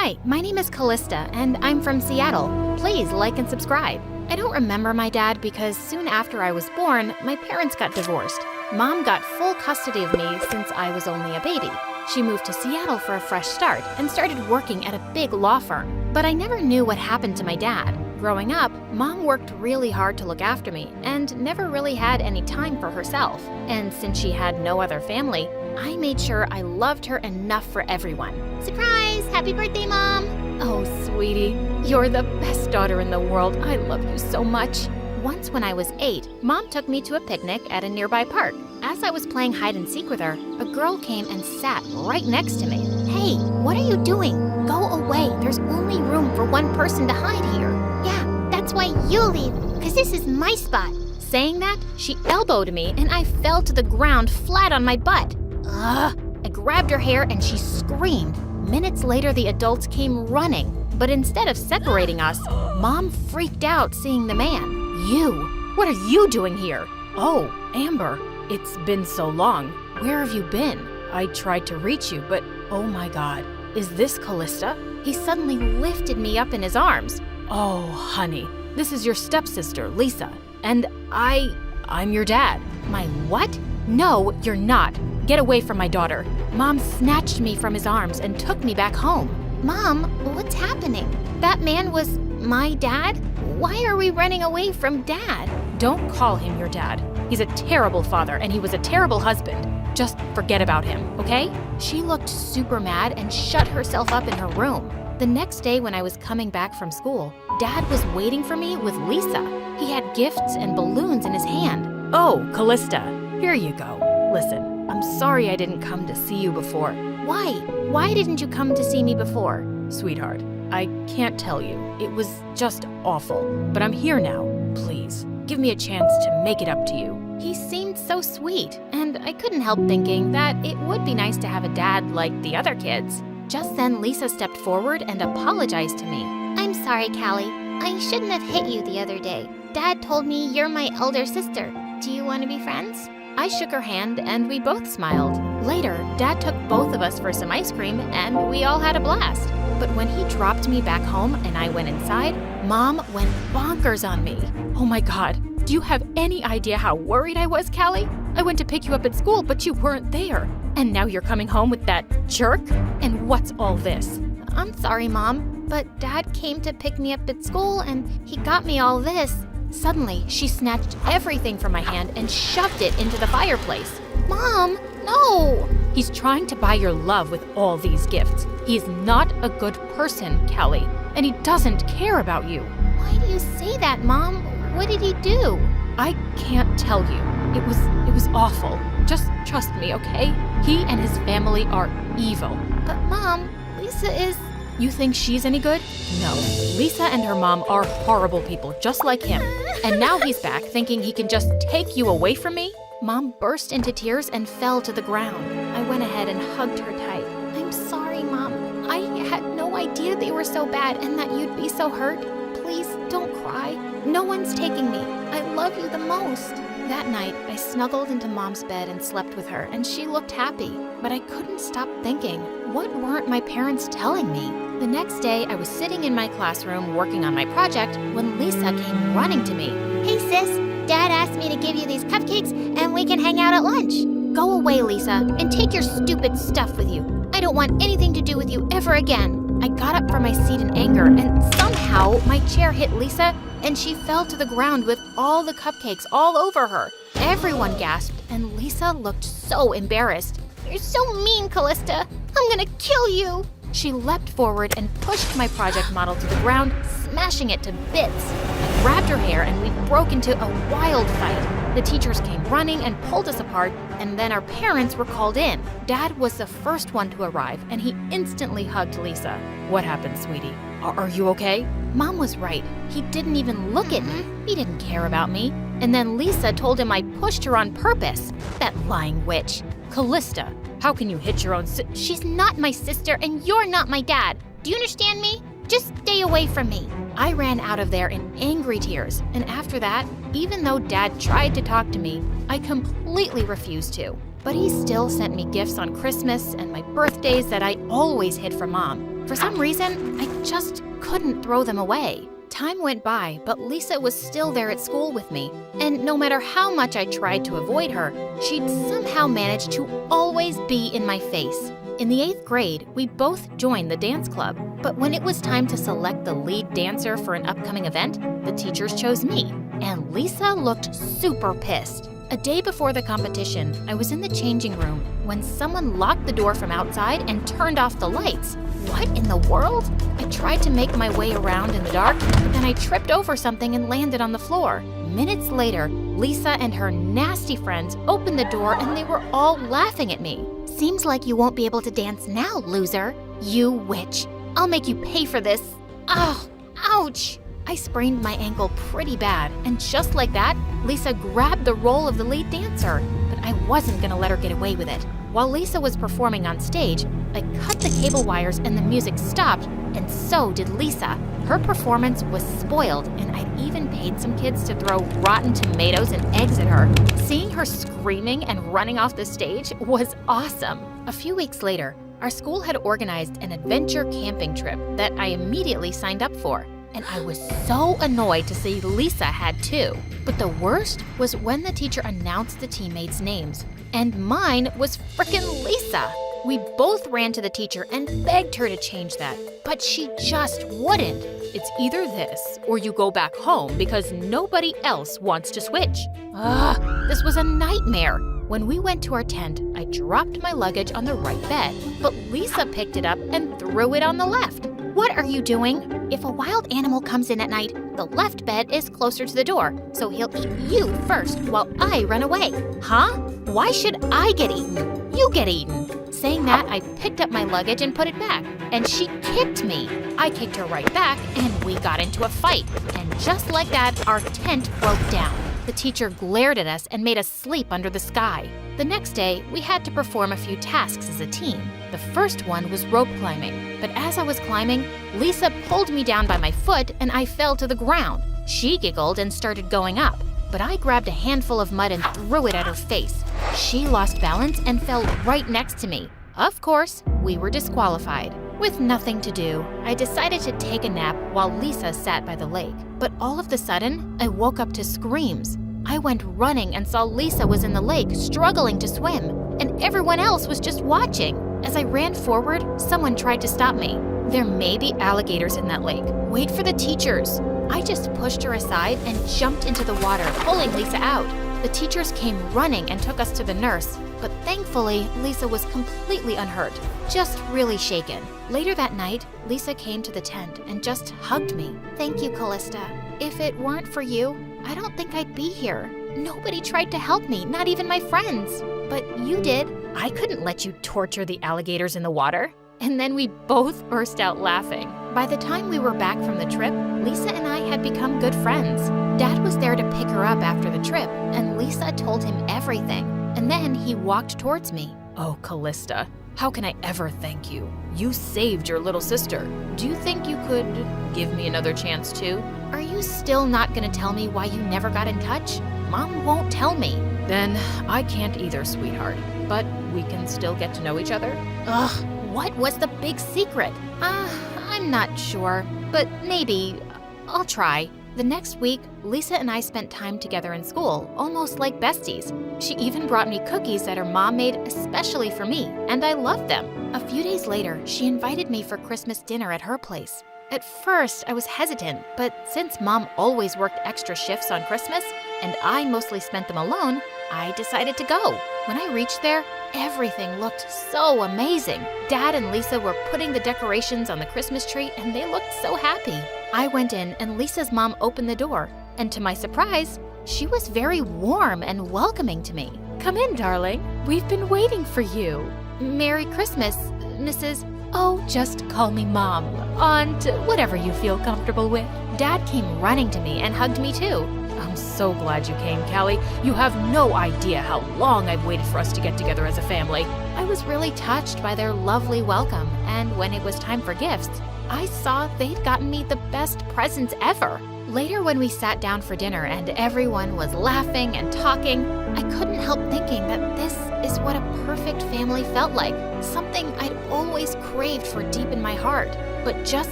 Hi, my name is Callista, and I'm from Seattle. Please like and subscribe. I don't remember my dad because soon after I was born, my parents got divorced. Mom got full custody of me since I was only a baby. She moved to Seattle for a fresh start and started working at a big law firm. But I never knew what happened to my dad. Growing up, Mom worked really hard to look after me and never really had any time for herself. And since she had no other family, I made sure I loved her enough for everyone. Surprise! Happy birthday, Mom! Oh, sweetie, you're the best daughter in the world. I love you so much. Once when I was 8, Mom took me to a picnic at a nearby park. As I was playing hide and seek with her, a girl came and sat right next to me. Hey, what are you doing? Go away. There's only room for one person to hide here. Yeah, that's why you leave, because this is my spot. Saying that, she elbowed me and I fell to the ground flat on my butt. Ugh! I grabbed her hair and she screamed. Minutes later, the adults came running. But instead of separating us, Mom freaked out seeing the man. You! What are you doing here? Oh, Amber, it's been so long. Where have you been? I tried to reach you, but oh my God. Is this Callista? He suddenly lifted me up in his arms. Oh, honey, this is your stepsister, Lisa. And I'm your dad. My what? No, you're not. Get away from my daughter. Mom snatched me from his arms and took me back home. Mom, what's happening? That man was my dad? Why are we running away from Dad? Don't call him your dad. He's a terrible father and he was a terrible husband. Just forget about him, okay? She looked super mad and shut herself up in her room. The next day when I was coming back from school, Dad was waiting for me with Lisa. He had gifts and balloons in his hand. Oh, Callista, here you go. Listen, I'm sorry I didn't come to see you before. Why? Why didn't you come to see me before? Sweetheart, I can't tell you. It was just awful. But I'm here now. Please, give me a chance to make it up to you. He seemed so sweet, and I couldn't help thinking that it would be nice to have a dad like the other kids. Just then, Lisa stepped forward and apologized to me. I'm sorry, Callie. I shouldn't have hit you the other day. Dad told me you're my elder sister. Do you want to be friends? I shook her hand and we both smiled. Later, Dad took both of us for some ice cream and we all had a blast. But when he dropped me back home and I went inside, Mom went bonkers on me. Oh my God, do you have any idea how worried I was, Callie? I went to pick you up at school, but you weren't there. And now you're coming home with that jerk? And what's all this? I'm sorry, Mom, but Dad came to pick me up at school and he got me all this. Suddenly, she snatched everything from my hand and shoved it into the fireplace. Mom, no! He's trying to buy your love with all these gifts. He's not a good person, Callie, and he doesn't care about you. Why do you say that, Mom? What did he do? I can't tell you. It was awful. Just trust me, okay? He and his family are evil. But Mom, Lisa is... You think she's any good? No. Lisa and her mom are horrible people, just like him. And now he's back thinking he can just take you away from me? Mom burst into tears and fell to the ground. I went ahead and hugged her tight. I'm sorry, Mom. I had no idea they were so bad and that you'd be so hurt. Please, don't cry. No one's taking me. I love you the most. That night, I snuggled into Mom's bed and slept with her, and she looked happy. But I couldn't stop thinking, what weren't my parents telling me? The next day, I was sitting in my classroom working on my project when Lisa came running to me. Hey, sis. Dad asked me to give you these cupcakes and we can hang out at lunch. Go away, Lisa, and take your stupid stuff with you. I don't want anything to do with you ever again. I got up from my seat in anger, and somehow my chair hit Lisa, and she fell to the ground with all the cupcakes all over her. Everyone gasped, and Lisa looked so embarrassed. You're so mean, Callista. I'm gonna kill you. She leapt forward and pushed my project model to the ground, smashing it to bits. I grabbed her hair and we broke into a wild fight. The teachers came running and pulled us apart, and then our parents were called in. Dad was the first one to arrive, and he instantly hugged Lisa. What happened, sweetie? Are you okay? Mom was right. He didn't even look at me. He didn't care about me. And then Lisa told him I pushed her on purpose. That lying witch. Callista, how can you hit your own She's not my sister and you're not my dad. Do you understand me? Just stay away from me. I ran out of there in angry tears, and after that, even though Dad tried to talk to me, I completely refused to. but he still sent me gifts on Christmas and my birthdays that I always hid from Mom. For some reason, I just couldn't throw them away. Time went by, but Lisa was still there at school with me, and no matter how much I tried to avoid her, she'd somehow managed to always be in my face. In the 8th grade, we both joined the dance club, but when it was time to select the lead dancer for an upcoming event, the teachers chose me, and Lisa looked super pissed. A day before the competition, I was in the changing room when someone locked the door from outside and turned off the lights. What in the world? I tried to make my way around in the dark, but then I tripped over something and landed on the floor. Minutes later, Lisa and her nasty friends opened the door and they were all laughing at me. Seems like you won't be able to dance now, loser. You witch. I'll make you pay for this. Oh, ouch! I sprained my ankle pretty bad, and just like that, Lisa grabbed the role of the lead dancer, but I wasn't gonna let her get away with it. While Lisa was performing on stage, I cut the cable wires and the music stopped, and so did Lisa. Her performance was spoiled, and I'd even paid some kids to throw rotten tomatoes and eggs at her. Seeing her screaming and running off the stage was awesome. A few weeks later, our school had organized an adventure camping trip that I immediately signed up for. And I was so annoyed to see Lisa had too. But the worst was when the teacher announced the teammates' names. And mine was frickin' Lisa. We both ran to the teacher and begged her to change that, but she just wouldn't. It's either this or you go back home because nobody else wants to switch. Ugh, this was a nightmare. When we went to our tent, I dropped my luggage on the right bed, but Lisa picked it up and threw it on the left. What are you doing? If a wild animal comes in at night, the left bed is closer to the door, so he'll eat you first while I run away. Huh? Why should I get eaten? You get eaten. Saying that, I picked up my luggage and put it back, and she kicked me. I kicked her right back, and we got into a fight. And just like that, our tent broke down. The teacher glared at us and made us sleep under the sky. The next day, we had to perform a few tasks as a team. The first one was rope climbing, but as I was climbing, Lisa pulled me down by my foot and I fell to the ground. She giggled and started going up, but I grabbed a handful of mud and threw it at her face. She lost balance and fell right next to me. Of course, we were disqualified. With nothing to do, I decided to take a nap while Lisa sat by the lake. But all of a sudden, I woke up to screams. I went running and saw Lisa was in the lake struggling to swim, and everyone else was just watching. As I ran forward, someone tried to stop me. There may be alligators in that lake. Wait for the teachers. I just pushed her aside and jumped into the water, pulling Lisa out. The teachers came running and took us to the nurse, but thankfully, Lisa was completely unhurt, just really shaken. Later that night, Lisa came to the tent and just hugged me. Thank you, Callista. If it weren't for you, I don't think I'd be here. Nobody tried to help me, not even my friends. But you did. I couldn't let you torture the alligators in the water. And then we both burst out laughing. By the time we were back from the trip, Lisa and I had become good friends. Dad was there to pick her up after the trip, and Lisa told him everything. And then he walked towards me. Oh, Callista, how can I ever thank you? You saved your little sister. Do you think you could give me another chance too? Are you still not gonna tell me why you never got in touch? Mom won't tell me. Then I can't either, sweetheart. But we can still get to know each other? Ugh, what was the big secret? I'm not sure, but maybe. I'll try. The next week, Lisa and I spent time together in school, almost like besties. She even brought me cookies that her mom made especially for me, and I loved them. A few days later, she invited me for Christmas dinner at her place. At first, I was hesitant, but since Mom always worked extra shifts on Christmas, and I mostly spent them alone, I decided to go. When I reached there, everything looked so amazing. Dad and Lisa were putting the decorations on the Christmas tree, and they looked so happy. I went in, and Lisa's mom opened the door, and to my surprise, she was very warm and welcoming to me. Come in, darling. We've been waiting for you. Merry Christmas, Mrs. Oh, just call me Mom, Aunt, whatever you feel comfortable with. Dad came running to me and hugged me too. I'm so glad you came, Callie. You have no idea how long I've waited for us to get together as a family. I was really touched by their lovely welcome, and when it was time for gifts, I saw they'd gotten me the best presents ever. Later, when we sat down for dinner and everyone was laughing and talking, I couldn't help thinking that this is what a perfect family felt like, something I'd always craved for deep in my heart. But just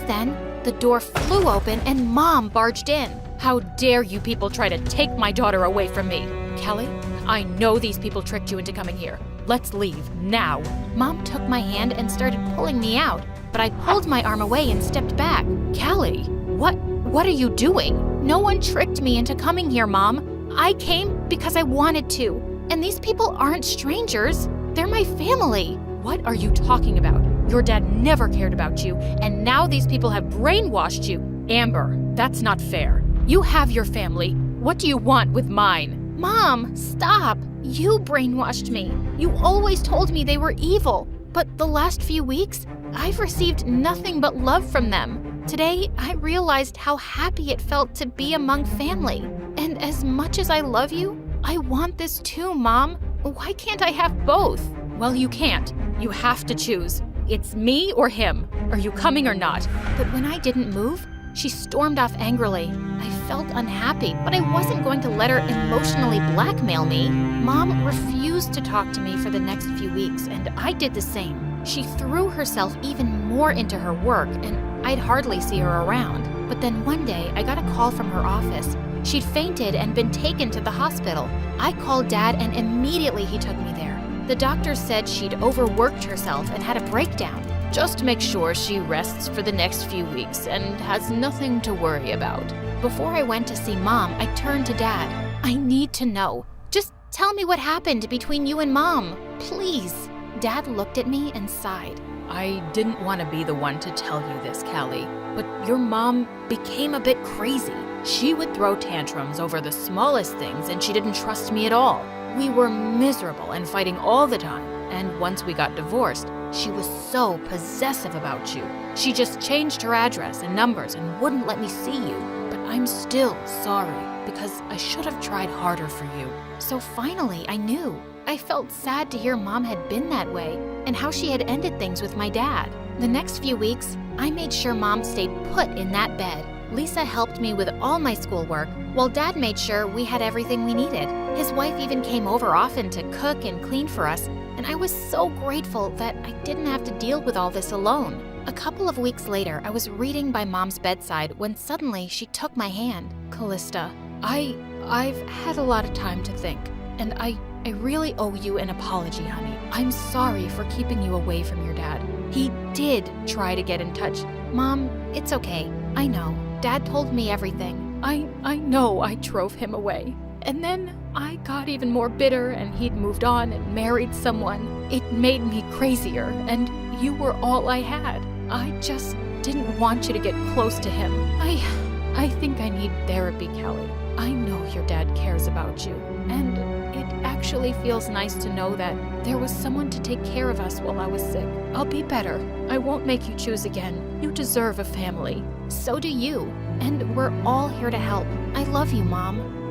then, the door flew open and Mom barged in. How dare you people try to take my daughter away from me? Kelly, I know these people tricked you into coming here. Let's leave, now. Mom took my hand and started pulling me out, but I pulled my arm away and stepped back. Kelly, what are you doing? No one tricked me into coming here, Mom. I came because I wanted to. And these people aren't strangers. They're my family. What are you talking about? Your dad never cared about you, and now these people have brainwashed you. Amber, that's not fair. You have your family. What do you want with mine? Mom, stop. You brainwashed me. You always told me they were evil. But the last few weeks, I've received nothing but love from them. Today, I realized how happy it felt to be among family. And as much as I love you, I want this too, Mom. Why can't I have both? Well, you can't. You have to choose. It's me or him. Are you coming or not? But when I didn't move, she stormed off angrily. I felt unhappy, but I wasn't going to let her emotionally blackmail me. Mom refused to talk to me for the next few weeks, and I did the same. She threw herself even more into her work, and I'd hardly see her around. But then one day, I got a call from her office. She'd fainted and been taken to the hospital. I called Dad, and immediately he took me there. The doctor said she'd overworked herself and had a breakdown. Just make sure she rests for the next few weeks and has nothing to worry about. Before I went to see Mom, I turned to Dad. I need to know. Just tell me what happened between you and Mom, please. Dad looked at me and sighed. I didn't want to be the one to tell you this, Callie, but your mom became a bit crazy. She would throw tantrums over the smallest things, and she didn't trust me at all. We were miserable and fighting all the time, and once we got divorced, she was so possessive about you. She just changed her address and numbers and wouldn't let me see you. But I'm still sorry, because I should have tried harder for you. So finally, I knew. I felt sad to hear Mom had been that way, and how she had ended things with my dad. The next few weeks, I made sure Mom stayed put in that bed. Lisa helped me with all my schoolwork, while Dad made sure we had everything we needed. His wife even came over often to cook and clean for us, and I was so grateful that I didn't have to deal with all this alone. A couple of weeks later, I was reading by Mom's bedside when suddenly she took my hand. Callista, I've had a lot of time to think, and I really owe you an apology, honey. I'm sorry for keeping you away from your dad. He did try to get in touch. Mom, it's okay. I know. Dad told me everything. I know I drove him away. And then I got even more bitter, and he'd moved on and married someone. It made me crazier, and you were all I had. I just didn't want you to get close to him. I think I need therapy, Kelly. I know your dad cares about you, and it actually feels nice to know that there was someone to take care of us while I was sick. I'll be better. I won't make you choose again. You deserve a family. So do you. And we're all here to help. I love you, Mom.